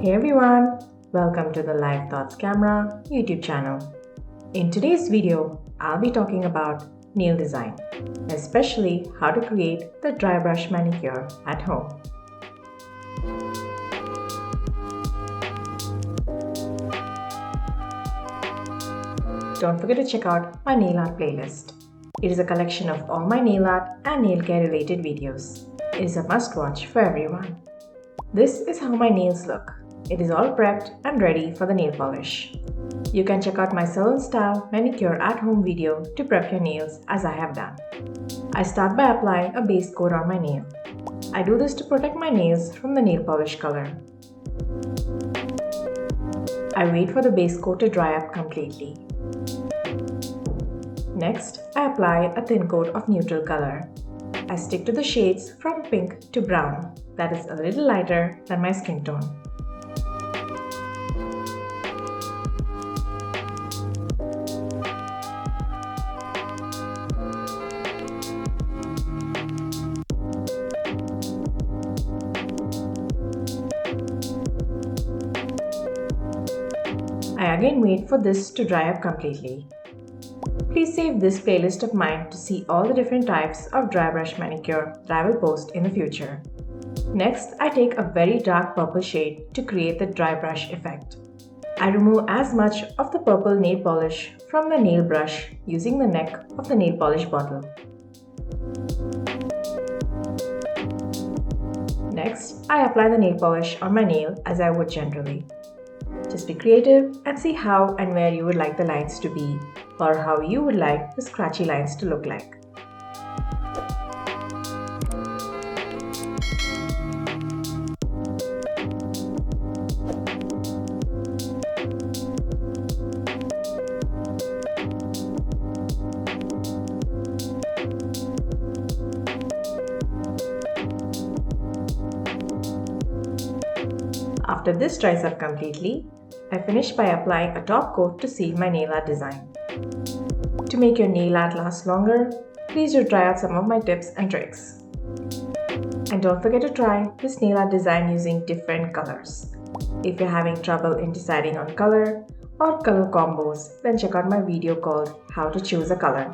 Hey everyone, welcome to the Life Thoughts Camera YouTube channel. In today's video, I'll be talking about nail design, especially how to create the dry brush manicure at home. Don't forget to check out my nail art playlist. It is a collection of all my nail art and nail care related videos. It is a must watch for everyone. This is how my nails look. It is all prepped and ready for the nail polish. You can check out my salon style manicure at home video to prep your nails as I have done. I start by applying a base coat on my nail. I do this to protect my nails from the nail polish color. I wait for the base coat to dry up completely. Next, I apply a thin coat of neutral color. I stick to the shades from pink to brown, that is a little lighter than my skin tone. I again wait for this to dry up completely. Please save this playlist of mine to see all the different types of dry brush manicure that I will post in the future. Next, I take a very dark purple shade to create the dry brush effect. I remove as much of the purple nail polish from the nail brush using the neck of the nail polish bottle. Next, I apply the nail polish on my nail as I would generally. Just be creative and see how and where you would like the lines to be, or how you would like the scratchy lines to look like. After this dries up completely, I finish by applying a top coat to seal my nail art design. To make your nail art last longer, please do try out some of my tips and tricks. And don't forget to try this nail art design using different colors. If you're having trouble in deciding on color or color combos, then check out my video called How to Choose a Color.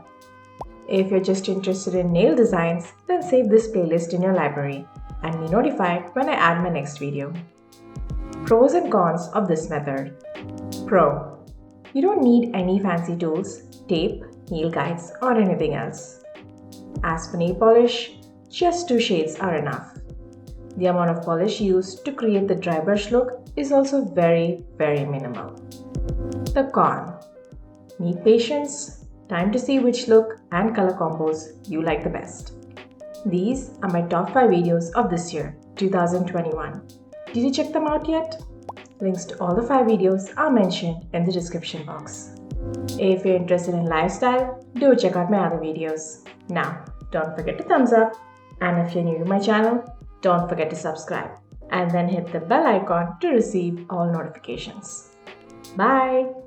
If you're just interested in nail designs, then save this playlist in your library and be notified when I add my next video. Pros and cons of this method. Pro: you don't need any fancy tools, tape, nail guides, or anything else. As for nail polish, just 2 shades are enough. The amount of polish used to create the dry brush look is also very minimal. The con: need patience, time to see which look and color combos you like the best. These are my top 5 videos of this year, 2021. Did you check them out yet? Links to all the 5 videos are mentioned in the description box. If you're interested in lifestyle, do check out my other videos. Now, don't forget to thumbs up, and if you're new to my channel, don't forget to subscribe and then hit the bell icon to receive all notifications. Bye!